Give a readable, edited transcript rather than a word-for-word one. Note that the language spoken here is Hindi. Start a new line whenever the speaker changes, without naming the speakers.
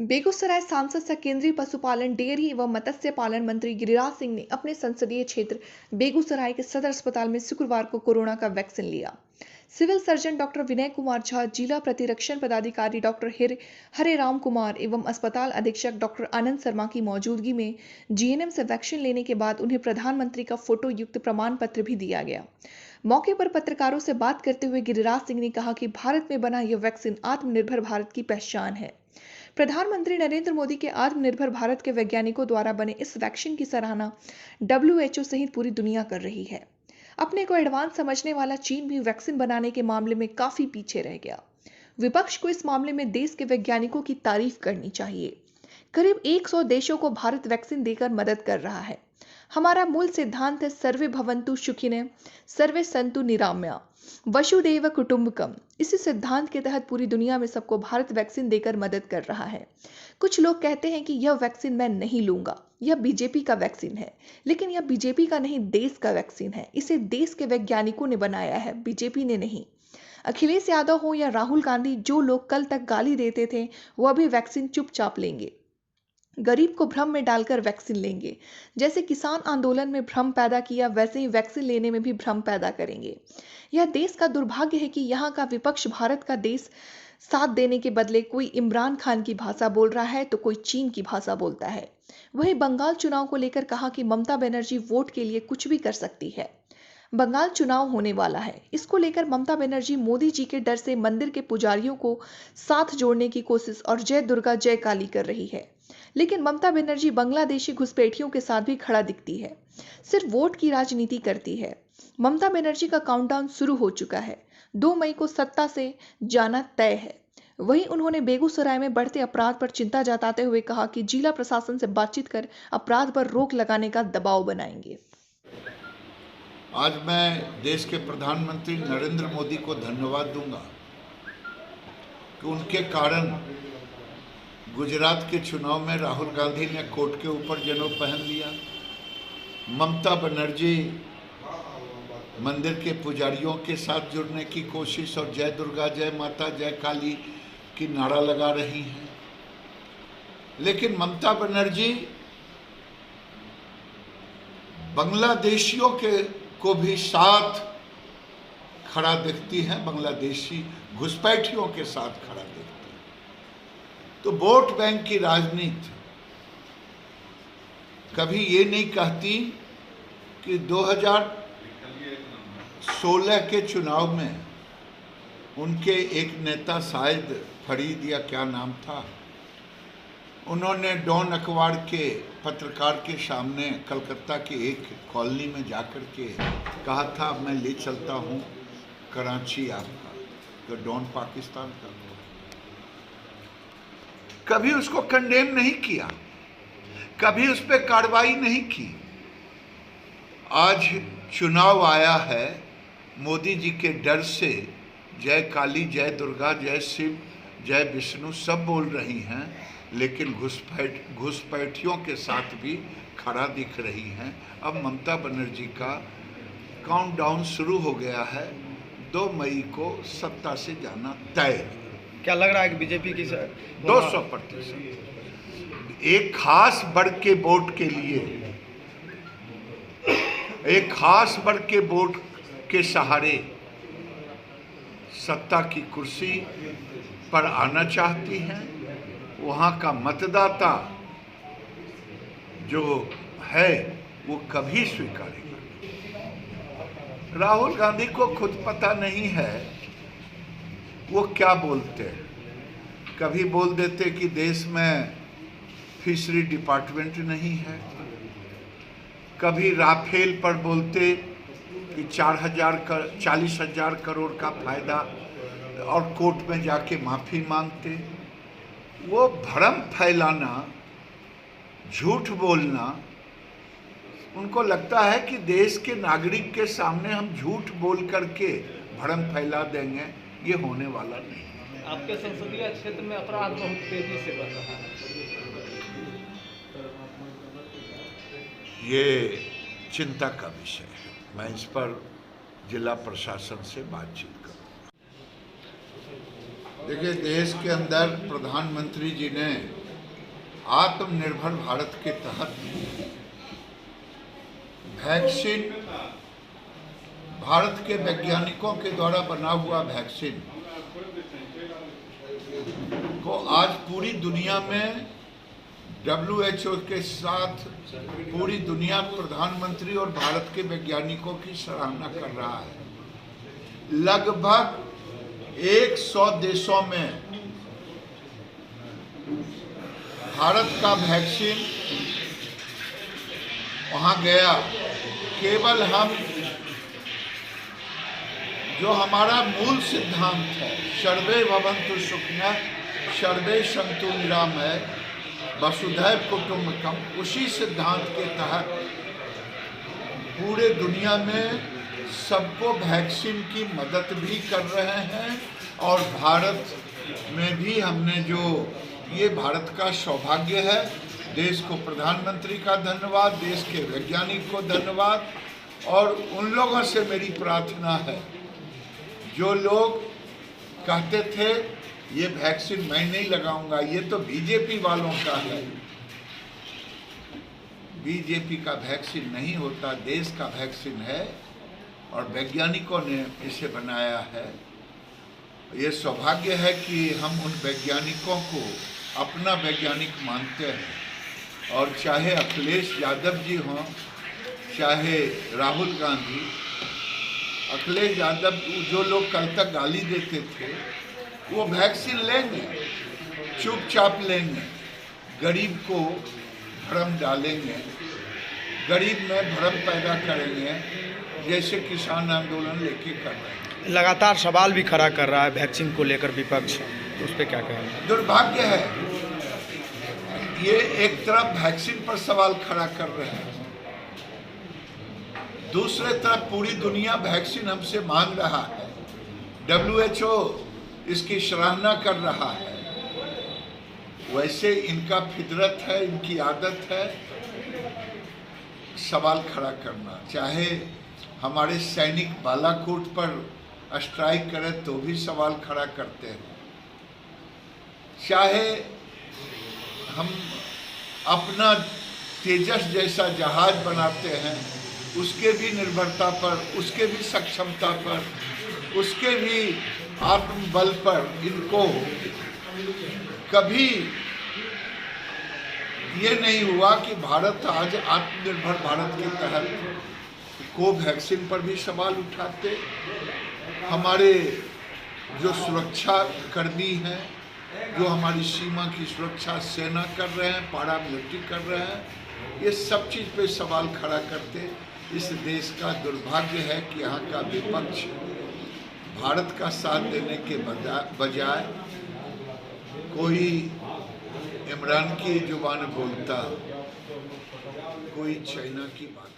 बेगूसराय सांसद सह केंद्रीय पशुपालन, डेयरी एवं मत्स्य पालन मंत्री गिरिराज सिंह ने अपने संसदीय क्षेत्र बेगूसराय के सदर अस्पताल में शुक्रवार को कोरोना का वैक्सीन लिया। Civil surgeon doctor Vinay Kumar Jha, जिला प्रतिरक्षण पदाधिकारी डॉक्टर हरे राम कुमार एवं अस्पताल अधीक्षक डॉक्टर आनंद शर्मा की मौजूदगी में जीएनएम से वैक्सीन लेने के बाद उन्हें प्रधानमंत्री का फोटो युक्त प्रमाण पत्र भी दिया गया। मौके पर पत्रकारों से बात करते हुए गिरिराज सिंह ने कहा कि भारत में बना यह वैक्सीन आत्मनिर्भर भारत की पहचान है। प्रधानमंत्री नरेंद्र मोदी के आत्मनिर्भर भारत के वैज्ञानिकों द्वारा बने इस वैक्सीन की सराहना डब्ल्यूएचओ सहित पूरी दुनिया कर रही है। अपने को एडवांस समझने वाला चीन भी वैक्सीन बनाने के मामले में काफी पीछे रह गया। विपक्ष को इस मामले में देश के वैज्ञानिकों की तारीफ करनी चाहिए। करीब 100 देशों को भारत वैक्सीन देकर मदद कर रहा है। हमारा मूल सिद्धांत है सर्वे भवन्तु सुखिनः, सर्वे सन्तु निरामया, वसुधैव कुटुंबकम। इसी सिद्धांत के तहत पूरी दुनिया में सबको भारत वैक्सीन देकर मदद कर रहा है। कुछ लोग कहते हैं कि यह वैक्सीन मैं नहीं लूंगा, यह बीजेपी का वैक्सीन है, लेकिन यह बीजेपी का नहीं, देश का वैक्सीन है। इसे देश के वैज्ञानिकों ने बनाया है, बीजेपी ने नहीं। अखिलेश यादव हो या राहुल गांधी, जो लोग कल तक गाली देते थे, वो अभी वैक्सीन चुपचाप लेंगे। गरीब को भ्रम में डालकर वैक्सीन लेंगे। जैसे किसान आंदोलन में भ्रम पैदा किया, वैसे ही वैक्सीन लेने में भी भ्रम पैदा करेंगे। यह देश का दुर्भाग्य है कि यहाँ का विपक्ष भारत का देश साथ देने के बदले कोई इमरान खान की भाषा बोल रहा है तो कोई चीन की भाषा बोलता है। वहीं बंगाल चुनाव को लेकर कहा कि ममता बनर्जी वोट के लिए कुछ भी कर सकती है। बंगाल चुनाव होने वाला है, इसको लेकर ममता बनर्जी मोदी जी के डर से मंदिर के पुजारियों को साथ जोड़ने की कोशिश और जय दुर्गा जय काली कर रही है। लेकिन ममता बनर्जी बांग्लादेशी घुसपैठियों के साथ भी खड़ा दिखती है, सिर्फ वोट की राजनीति करती है। ममता बनर्जी का काउंटडाउन शुरू हो चुका है। 2 मई को सत्ता से जाना तय है। वहीं उन्होंने बेगूसराय में बढ़ते अपराध पर चिंता जताते हुए कहा कि जिला प्रशासन से बातचीत कर अपराध पर रोक लगाने का दबाव बनाएंगे।
आज मैं देश के प्रधानमंत्री नरेंद्र मोदी को धन्यवाद दूंगा कि उनके कारण गुजरात के चुनाव में राहुल गांधी ने कोर्ट के ऊपर जनेऊ पहन लिया। ममता बनर्जी मंदिर के पुजारियों के साथ जुड़ने की कोशिश और जय दुर्गा जय माता जय काली की नारा लगा रही हैं। लेकिन ममता बनर्जी बांग्लादेशियों को भी साथ खड़ा दिखती है, बांग्लादेशी घुसपैठियों के साथ खड़ा दिखती है। तो वोट बैंक की राजनीति कभी ये नहीं कहती कि 2016 के चुनाव में उनके एक नेता, शायद फरीद या क्या नाम था, उन्होंने डॉन अखबार के पत्रकार के सामने कलकत्ता के एक कॉलोनी में जाकर के कहा था मैं ले चलता हूँ कराची आपका, तो डॉन पाकिस्तान का। कभी उसको कंडेम नहीं किया, कभी उस पर कार्रवाई नहीं की। आज चुनाव आया है, मोदी जी के डर से जय काली जय दुर्गा जय शिव जय विष्णु सब बोल रही हैं, लेकिन घुसपैठियों के साथ भी खड़ा दिख रही हैं। अब ममता बनर्जी का काउंटडाउन शुरू हो गया है। 2 मई को सत्ता से जाना तय।
क्या लग रहा है कि बीजेपी की
200% एक खास वर्ग के वोट के लिए, एक खास वर्ग के वोट के सहारे सत्ता की कुर्सी पर आना चाहती हैं। वहाँ का मतदाता जो है वो कभी स्वीकारेगा। राहुल गांधी को खुद पता नहीं है वो क्या बोलते हैं। कभी बोल देते कि देश में फिशरी डिपार्टमेंट नहीं है, कभी राफेल पर बोलते कि 40,000 करोड़ का फायदा और कोर्ट में जाके माफ़ी मांगते। वो भ्रम फैलाना, झूठ बोलना, उनको लगता है कि देश के नागरिक के सामने हम झूठ बोल करके भ्रम फैला देंगे, ये होने वाला नहीं।
आपके संसदीय क्षेत्र में अपराध बहुत तेजी से बढ़ रहा है।
ये चिंता का विषय है। मैं इस पर जिला प्रशासन से बातचीत करूँगा। देखिए, देश के अंदर प्रधानमंत्री जी ने आत्मनिर्भर भारत के तहत वैक्सीन, भारत के वैज्ञानिकों के द्वारा बना हुआ वैक्सीन को आज पूरी दुनिया में WHO के साथ पूरी दुनिया प्रधानमंत्री और भारत के वैज्ञानिकों की सराहना कर रहा है। लगभग 100 देशों में भारत का वैक्सीन वहां गया। केवल हम जो हमारा मूल सिद्धांत है, सर्वे भवन्तु सुखिनः सर्वे सन्तु निरामयः वसुधैव कुटुम्बकम, उसी सिद्धांत के तहत पूरे दुनिया में सबको वैक्सीन की मदद भी कर रहे हैं। और भारत में भी हमने जो, ये भारत का सौभाग्य है। देश को प्रधानमंत्री का धन्यवाद, देश के वैज्ञानिक को धन्यवाद। और उन लोगों से मेरी प्रार्थना है जो लोग कहते थे ये वैक्सीन मैं नहीं लगाऊंगा, ये तो बीजेपी वालों का है। बीजेपी का वैक्सीन नहीं होता, देश का वैक्सीन है और वैज्ञानिकों ने इसे बनाया है। ये सौभाग्य है कि हम उन वैज्ञानिकों को अपना वैज्ञानिक मानते हैं। और चाहे अखिलेश यादव जी हों, चाहे राहुल गांधी, अखिलेश यादव, जो लोग कल तक गाली देते थे, वो वैक्सीन लेंगे, चुपचाप लेंगे, गरीब को भ्रम डालेंगे, गरीब में भ्रम पैदा करेंगे, जैसे किसान आंदोलन लेके कर रहे हैं।
लगातार सवाल भी खड़ा कर रहा है वैक्सीन को लेकर विपक्ष, तो उस पर क्या कहेंगे?
दुर्भाग्य है, ये एक तरफ वैक्सीन पर सवाल खड़ा कर रहे हैं, दूसरे तरफ पूरी दुनिया वैक्सीन हमसे मांग रहा है। WHO इसकी सराहना कर रहा है। वैसे इनका फितरत है, इनकी आदत है सवाल खड़ा करना। चाहे हमारे सैनिक बालाकोट पर स्ट्राइक करें तो भी सवाल खड़ा करते हैं। चाहे हम अपना तेजस जैसा जहाज बनाते हैं, उसके भी निर्भरता पर, उसके भी सक्षमता पर, उसके भी आत्मबल पर इनको कभी ये नहीं हुआ कि भारत आज आत्मनिर्भर भारत के तहत कोवैक्सीन पर भी सवाल उठाते। हमारे जो सुरक्षा कर्मी हैं, जो हमारी सीमा की सुरक्षा सेना कर रहे हैं, पैरामिलिट्री कर रहे हैं, ये सब चीज़ पे सवाल खड़ा करते। इस देश का दुर्भाग्य है कि यहाँ का विपक्ष भारत का साथ देने के बजाय कोई इमरान की जुबान बोलता, कोई चाइना की बात